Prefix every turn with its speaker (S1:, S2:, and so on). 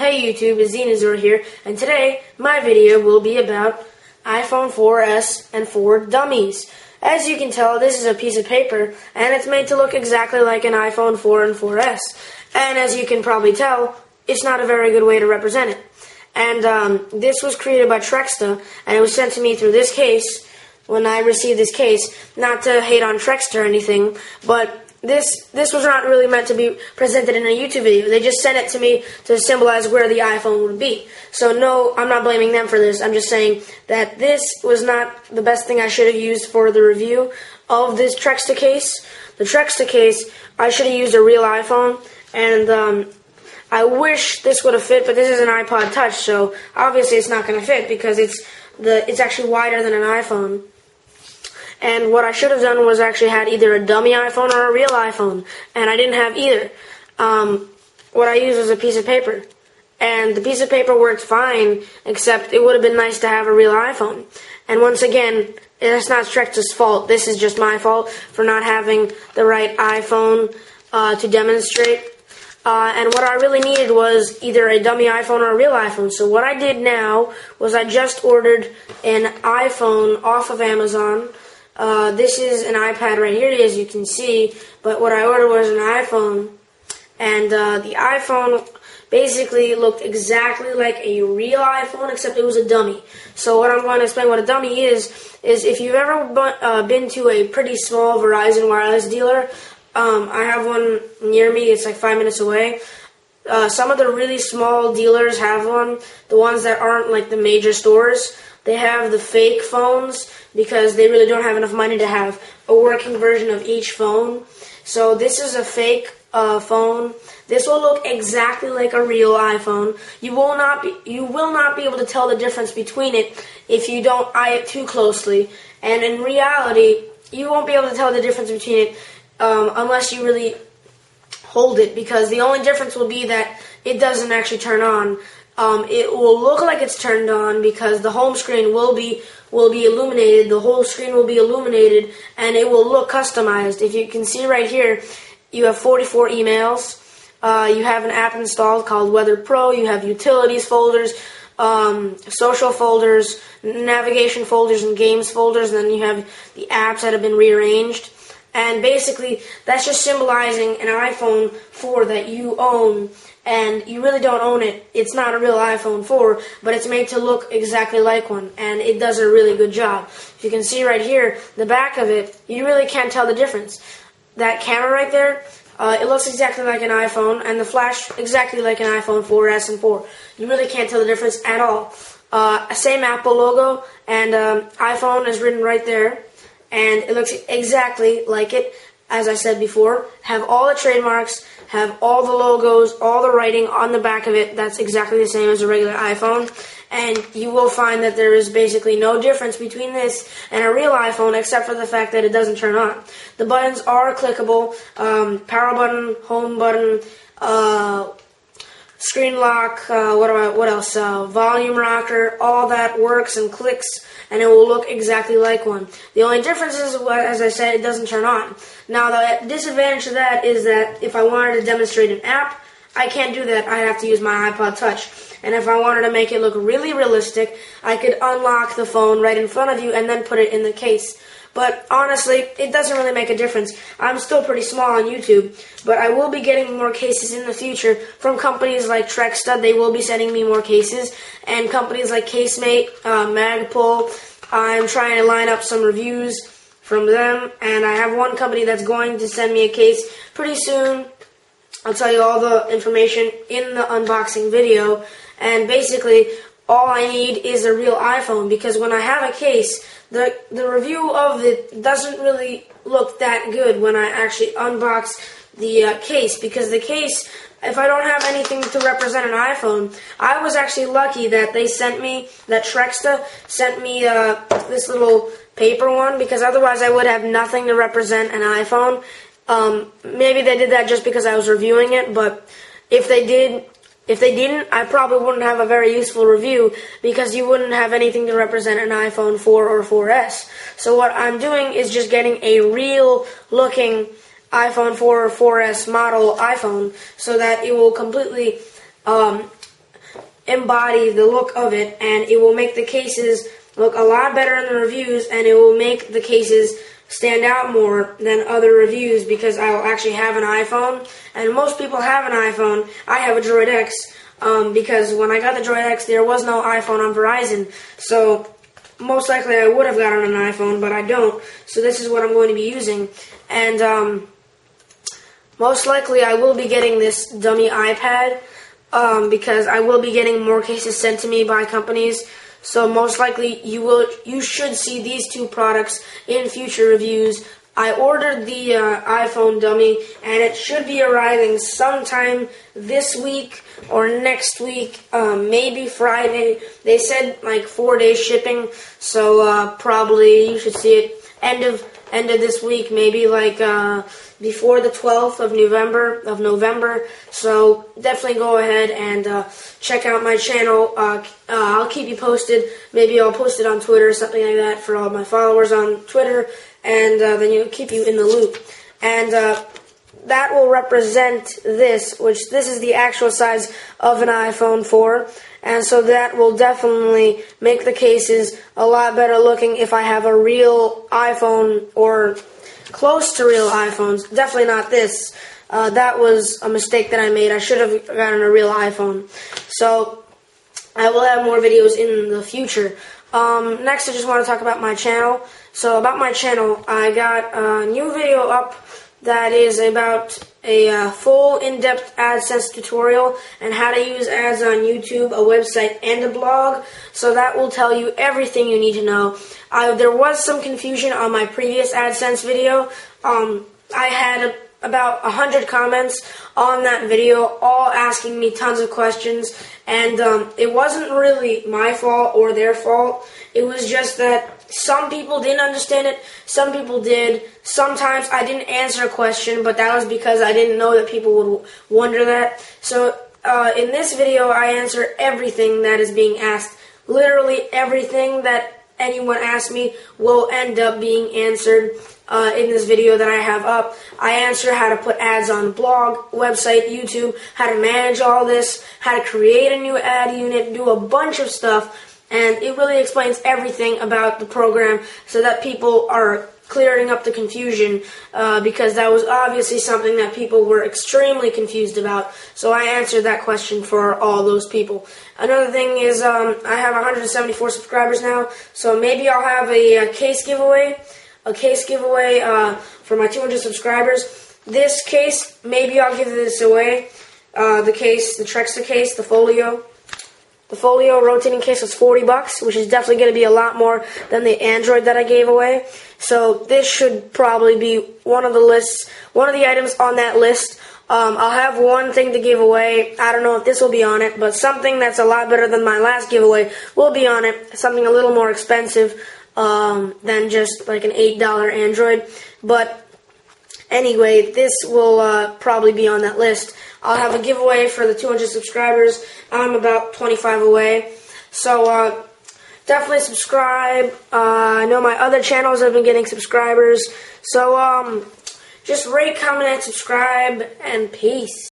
S1: Hey YouTube, it's Zenazor here, and today my video will be about iPhone 4S and 4 dummies. As you can tell, this is a piece of paper, and it's made to look exactly like an iPhone 4 and 4S. And as you can probably tell, it's not a very good way to represent it. And this was created by Trexta, and it was sent to me through this case. When I received this case, not to hate on Trexta or anything, but this was not really meant to be presented in a YouTube video. They just sent it to me to symbolize where the iPhone would be. So no, I'm not blaming them for this. I'm just saying that this was not the best thing I should have used for the review of this Trexta case. The Trexta case, I should have used a real iPhone, and I wish this would have fit, but this is an iPod Touch, so obviously it's not going to fit because it's actually wider than an iPhone. And what I should have done was actually had either a dummy iPhone or a real iPhone, and I didn't have either. What I used was a piece of paper, and the piece of paper worked fine, except it would have been nice to have a real iPhone. And once again, it's not Trexta's fault. This is just my fault for not having the right iPhone to demonstrate. And what I really needed was either a dummy iPhone or a real iPhone. So what I did now was I just ordered an iPhone off of Amazon. This is an iPad right here, as you can see, but what I ordered was an iPhone, and the iPhone basically looked exactly like a real iPhone, except it was a dummy. So what I'm going to explain what a dummy is if you've ever been to a pretty small Verizon wireless dealer, I have one near me, it's like 5 minutes away. Some of the really small dealers have one, the ones that aren't like the major stores. They have the fake phones because they really don't have enough money to have a working version of each phone. So this is a fake phone. This will look exactly like a real iPhone. You will not be able to tell the difference between it if you don't eye it too closely. And in reality, you won't be able to tell the difference between it unless you really hold it, because the only difference will be that it doesn't actually turn on. It will look like it's turned on because the home screen will be illuminated. The whole screen will be illuminated, and it will look customized. If you can see right here, you have 44 emails. You have an app installed called Weather Pro. You have utilities folders, social folders, navigation folders, and games folders. And then you have the apps that have been rearranged. And basically, that's just symbolizing an iPhone 4 that you own, and you really don't own it. It's not a real iPhone 4, but it's made to look exactly like one, and it does a really good job. If you can see right here, the back of it, you really can't tell the difference. That camera right there, it looks exactly like an iPhone, and the flash exactly like an iPhone 4S and 4. You really can't tell the difference at all. Same Apple logo, and iPhone is written right there. And it looks exactly like it, as I said before. Have all the trademarks, have all the logos, all the writing on the back of it. That's exactly the same as a regular iPhone. And you will find that there is basically no difference between this and a real iPhone, except for the fact that it doesn't turn on. The buttons are clickable. Power button, home button, screen lock, what else? Volume rocker, all that works and clicks, and it will look exactly like one. The only difference is, as I said, it doesn't turn on. Now, the disadvantage to that is that if I wanted to demonstrate an app, I can't do that. I have to use my iPod Touch. And if I wanted to make it look really realistic, I could unlock the phone right in front of you and then put it in the case. But honestly, it doesn't really make a difference. I'm still pretty small on YouTube, but I will be getting more cases in the future from companies like Trexta. They will be sending me more cases, and companies like Casemate, Magpul. I'm trying to line up some reviews from them, and I have one company that's going to send me a case pretty soon. I'll tell you all the information in the unboxing video, and basically all I need is a real iPhone, because when I have a case, the review of it doesn't really look that good when I actually unbox the case, because the case, if I don't have anything to represent an iPhone, I was actually lucky that that Trexta sent me this little paper one, because otherwise I would have nothing to represent an iPhone. Maybe they did that just because I was reviewing it, but if they didn't, I probably wouldn't have a very useful review, because you wouldn't have anything to represent an iPhone 4 or 4S. So what I'm doing is just getting a real looking iPhone 4 or 4S model iPhone, so that it will completely embody the look of it, and it will make the cases look a lot better in the reviews, and it will make the cases stand out more than other reviews because I will actually have an iPhone, and most people have an iPhone. I have a Droid X because when I got the Droid X, there was no iPhone on Verizon, so most likely I would have gotten an iPhone, but I don't, so this is what I'm going to be using, and most likely I will be getting this dummy iPad because I will be getting more cases sent to me by companies. So most likely you should see these two products in future reviews. I ordered the iPhone dummy, and it should be arriving sometime this week or next week, maybe Friday. They said like 4-day shipping, so probably you should see it end of this week, maybe like before the 12th of November. So definitely go ahead and check out my channel. I'll keep you posted. Maybe I'll post it on Twitter or something like that for all my followers on Twitter, and then it'll keep you in the loop. And that will represent this, which this is the actual size of an iPhone 4. And so that will definitely make the cases a lot better looking if I have a real iPhone or close to real iPhones. Definitely not this. That was a mistake that I made. I should have gotten a real iPhone. So I will have more videos in the future. Next, I just want to talk about my channel. So about my channel, I got a new video up that is about a full in-depth AdSense tutorial and how to use ads on YouTube, a website, and a blog. So that will tell you everything you need to know. There was some confusion on my previous AdSense video. I had about 100 comments on that video, all asking me tons of questions, and it wasn't really my fault or their fault. It was just that some people didn't understand it, some people did. Sometimes I didn't answer a question, but that was because I didn't know that people would wonder that. So in this video, I answer everything that is being asked. Literally everything that anyone asks me will end up being answered in this video that I have up. I answer how to put ads on blog, website, YouTube, how to manage all this, how to create a new ad unit, do a bunch of stuff. And it really explains everything about the program so that people are clearing up the confusion because that was obviously something that people were extremely confused about. So I answered that question for all those people. Another thing is I have 174 subscribers now, so maybe I'll have a case giveaway. For my 200 subscribers. This case, maybe I'll give this away. The Trexta case, the Folio. The Folio rotating case was $40, which is definitely going to be a lot more than the Android that I gave away. So this should probably be one of the items on that list. I'll have one thing to give away. I don't know if this will be on it, but something that's a lot better than my last giveaway will be on it. Something a little more expensive than just like an $8 Android. But anyway, this will probably be on that list. I'll have a giveaway for the 200 subscribers. I'm about 25 away. So definitely subscribe. I know my other channels have been getting subscribers. So just rate, comment, and subscribe, and peace.